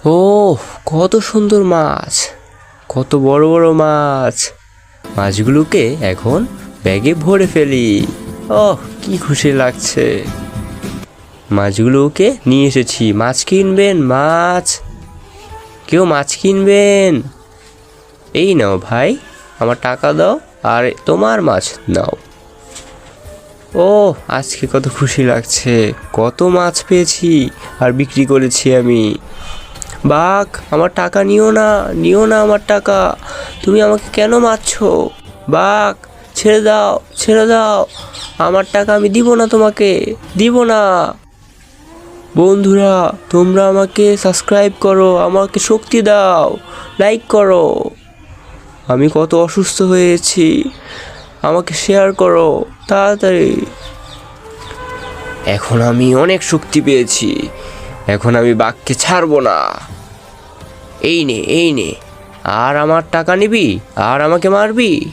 ও, কত সুন্দর মাছ, কত বড় বড় মাছ। মাছগুলোকে এখন ব্যাগে ভরে ফেলি। ওহ, কি খুশি লাগছে। মাছগুলোকে নিয়ে এসেছি। মাছ কিনবেন? মাছ, কেউ মাছ কিনবেন? এই নাও ভাই, আমার টাকা দাও আর তোমার মাছ নাও। ও, আজকে কত খুশি লাগছে, কত মাছ পেয়েছি আর বিক্রি করেছি আমি। বাঘ, আমার টাকা নিও না, নিও না আমার টাকা। তুমি আমাকে কেন মারছো? বাঘ, ছেড়ে দাও, ছেড়ে দাও। আমার টাকা আমি দিব না, তোমাকে দিব না। বন্ধুরা, তোমরা আমাকে সাবস্ক্রাইব করো, আমাকে শক্তি দাও, লাইক করো। আমি কত অসুস্থ হয়েছি, আমাকে শেয়ার করো তাড়াতাড়ি। এখন আমি অনেক শক্তি পেয়েছি, এখন আমি বাঘকে ছাড়বো না। এই নে, এই নে। আর আমার টাকা নিবি আর আমাকে মারবি?